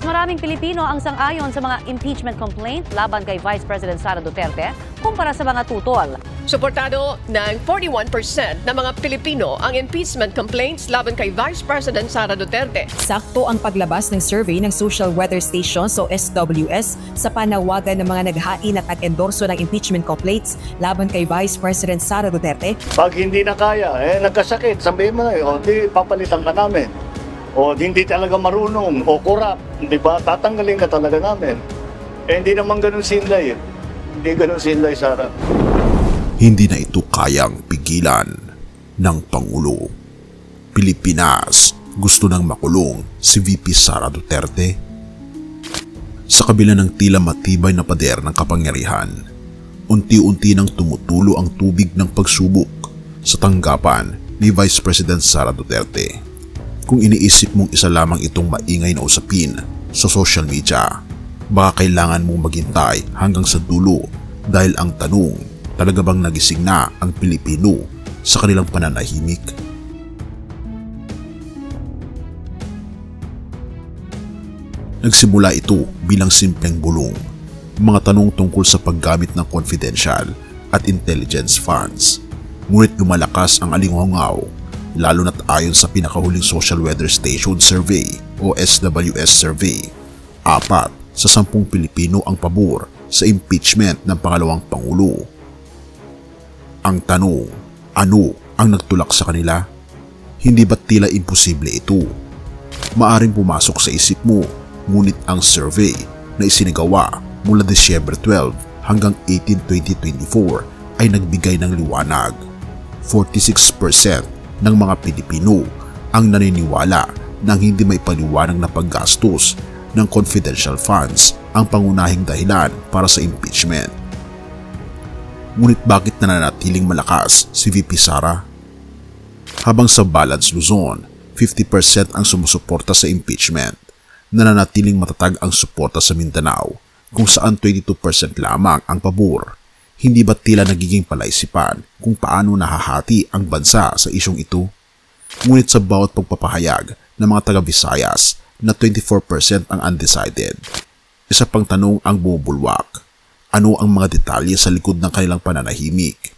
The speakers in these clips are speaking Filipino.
Maraming Pilipino ang sang-ayon sa mga impeachment complaint laban kay Vice President Sara Duterte kumpara sa mga tutol. Suportado ng 41% ng mga Pilipino ang impeachment complaints laban kay Vice President Sara Duterte. Sakto ang paglabas ng survey ng Social Weather Station o SWS sa panawagan ng mga naghain at nag-endorso ng impeachment complaints laban kay Vice President Sara Duterte. Pag hindi na kaya, nagkasakit, sabihin mo na, di papalitan ka namin. O hindi talaga marunong, o kurap, di ba? Tatanggalin ka talaga namin. Hindi naman ganun sinlay. Hindi ganun sinlay, Sara. Hindi na ito kayang pigilan ng Pangulo. Pilipinas, gusto nang makulong si VP Sara Duterte. Sa kabila ng tila matibay na pader ng kapangyarihan, unti-unti nang tumutulo ang tubig ng pagsubok sa tanggapan ni Vice President Sara Duterte. Kung iniisip mong isa lamang itong maingay na usapin sa social media, baka kailangan mong maghintay hanggang sa dulo dahil ang tanong, talaga bang nagising na ang Pilipino sa kanilang pananahimik? Nagsimula ito bilang simpleng bulong, mga tanong tungkol sa paggamit ng confidential at intelligence funds. Ngunit lumalakas ang alingaw, lalo na't ayon sa pinakahuling Social Weather Station Survey o SWS Survey, 4 sa 10 Pilipino ang pabor sa impeachment ng pangalawang Pangulo. Ang tanong, ano ang nagtulak sa kanila? Hindi ba't tila imposible ito? Maaring pumasok sa isip mo, ngunit ang survey na isinagawa mula December 12 hanggang 18, 2024 ay nagbigay ng liwanag. 46% ng mga Pilipino ang naniniwala nang hindi may paliwanag na paggastos ng confidential funds ang pangunahing dahilan para sa impeachment. Ngunit bakit nananatiling malakas si VP Sara? Habang sa Balads Luzon, 50% ang sumusuporta sa impeachment, nananatiling matatag ang suporta sa Mindanao kung saan 22% lamang ang pabor. Hindi ba tila nagiging palaisipan kung paano nahahati ang bansa sa isyong ito? Ngunit sa bawat pagpapahayag ng mga taga-Visayas na 24% ang undecided, isa pang tanong ang bumubulwak. Ano ang mga detalye sa likod ng kanilang pananahimik?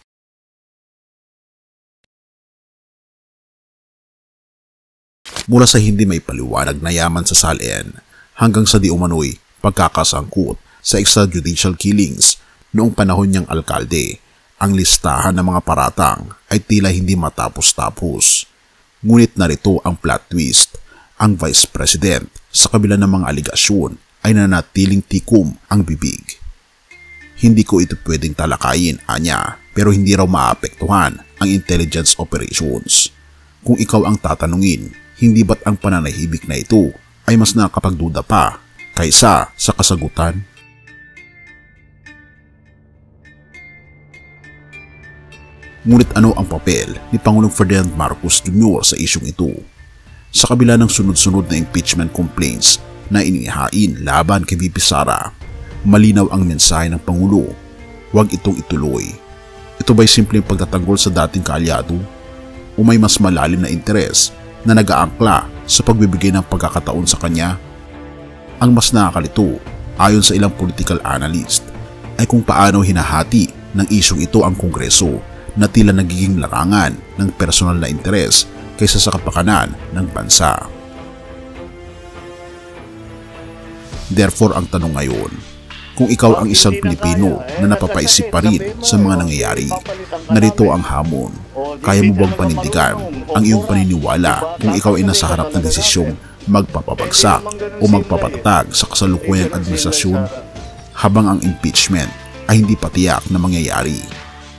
Mula sa hindi may paliwanag na yaman sa salin hanggang sa di umano'y pagkakasangkot sa extrajudicial killings noong panahon niyang alkalde, ang listahan ng mga paratang ay tila hindi matapos-tapos. Ngunit narito ang plot twist. Ang Vice President sa kabila ng mga aligasyon ay nanatiling tikom ang bibig. Hindi ko ito pwedeng talakayin, anya, pero hindi raw maapektuhan ang intelligence operations. Kung ikaw ang tatanungin, hindi ba't ang pananahimik na ito ay mas nakapagduda pa kaysa sa kasagutan? Ngunit ano ang papel ni Pangulong Ferdinand Marcos Jr. sa isyong ito? Sa kabila ng sunod-sunod na impeachment complaints na inihain laban kay VP Sara, malinaw ang mensahe ng Pangulo, huwag itong ituloy. Ito ba'y simpleng pagtatanggol sa dating kaalyado? O may mas malalim na interes na nag-aangkla sa pagbibigay ng pagkakataon sa kanya? Ang mas nakakalito, ayon sa ilang political analyst, ay kung paano hinahati ng isyong ito ang Kongreso na tila nagiging larangan ng personal na interes kaysa sa kapakanan ng bansa. Therefore, ang tanong ngayon, kung ikaw ang isang Pilipino na napapaisip pa rin sa mga nangyayari, narito ang hamon. Kaya mo bang panindigan ang iyong paniniwala kung ikaw ay nasa harap ng desisyong magpapabagsak o magpapatatag sa kasalukuyang administrasyon? Habang ang impeachment ay hindi patiyak na mangyayari,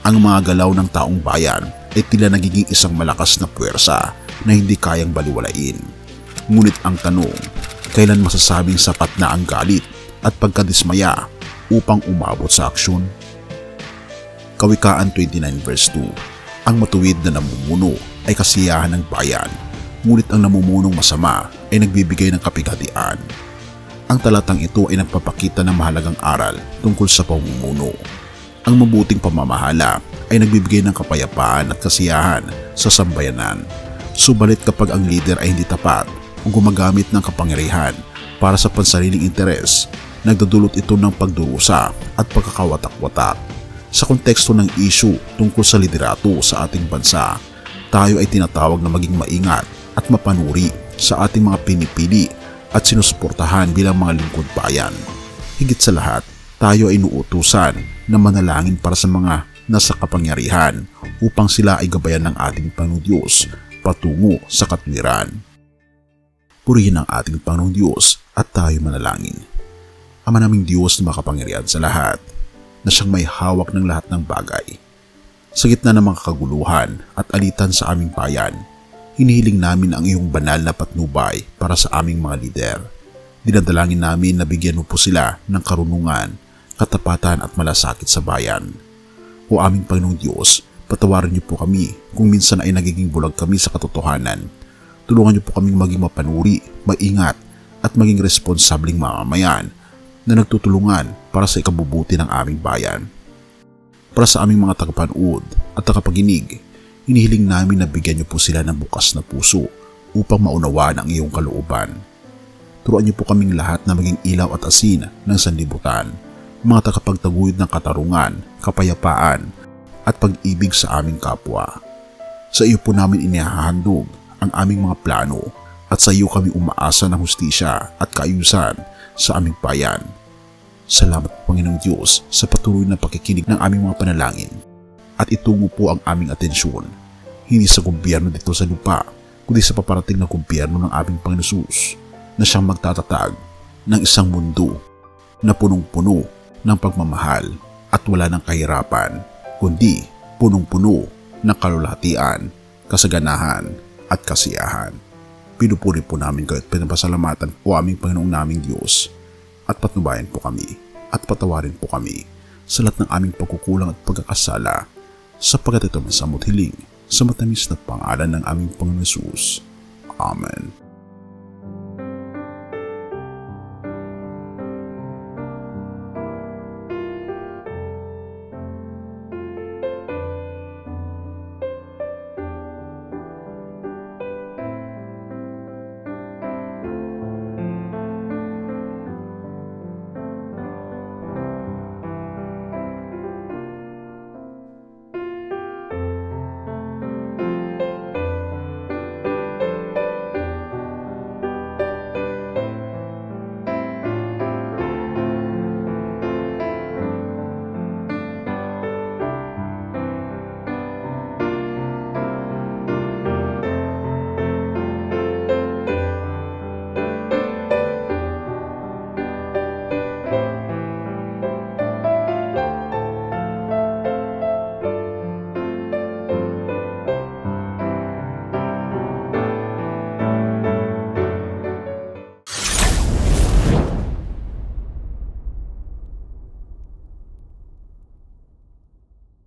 ang mga galaw ng taong bayan ay tila nagiging isang malakas na puwersa na hindi kayang baliwalain. Ngunit ang tanong, kailan masasabing sapat na ang galit at pagkadismaya upang umabot sa aksyon? Kawikaan 29 verse 2, ang matuwid na namumuno ay kasiyahan ng bayan, ngunit ang namumunong masama ay nagbibigay ng kapighatian. Ang talatang ito ay nagpapakita ng mahalagang aral tungkol sa pamumuno. Ang mabuting pamamahala ay nagbibigay ng kapayapaan at kasiyahan sa sambayanan. Subalit kapag ang leader ay hindi tapat, o gumagamit ng kapangyarihan para sa pansariling interes, nagdudulot ito ng pagdurusa at pagkakawatak-watak. Sa konteksto ng issue tungkol sa liderato sa ating bansa, tayo ay tinatawag na maging maingat at mapanuri sa ating mga pinipili at sinusuportahan bilang mga lingkod bayan. Higit sa lahat, tayo ay inuutusan na manalangin para sa mga nasa kapangyarihan upang sila ay gabayan ng ating Panginoong Diyos patungo sa katwiran. Purihin ang ating Panginoong Diyos at tayo manalangin. Ama naming Diyos na makapangyarihan sa lahat, na siyang may hawak ng lahat ng bagay. Sa gitna ng mga kaguluhan at alitan sa aming bayan, hinihiling namin ang iyong banal na patnubay para sa aming mga lider. Dinadalangin namin na bigyan mo po sila ng karunungan, katapatan at malasakit sa bayan. O aming Panginoong Diyos, patawarin niyo po kami kung minsan ay nagiging bulag kami sa katotohanan. Tulungan niyo po kaming maging mapanuri, maingat at maging responsabling mamamayan na nagtutulungan para sa ikabubuti ng aming bayan. Para sa aming mga tagapanood at tagapaginig, hinihiling namin na bigyan niyo po sila ng bukas na puso upang maunawaan ang iyong kalooban. Turuan niyo po kaming lahat na maging ilaw at asin ng sanlibutan, mga tagapagtaguyod ng katarungan, kapayapaan at pag-ibig sa aming kapwa. Sa iyo po namin inihahandog ang aming mga plano at sa iyo kami umaasa ng hustisya at kaayusan sa aming bayan. Salamat po Panginoong Diyos sa patuloy na pakikinig ng aming mga panalangin at itungo po ang aming atensyon hindi sa gobyerno dito sa lupa kundi sa paparating na gobyerno ng aming Panginoon Jesus na siyang magtatatag ng isang mundo na punong-puno ng pagmamahal at wala ng kahirapan kundi punong-puno ng kalulahatian, kasaganahan at kasiyahan. Pinupuri po namin kayo at pinapasalamatan po aming Panginoong naming Diyos at patnubayan po kami at patawarin po kami sa lahat ng aming pagkukulang at pagkakasala sapagkat ito masamot hiling sa matamis na pangalan ng aming Panginoon Jesus. Amen.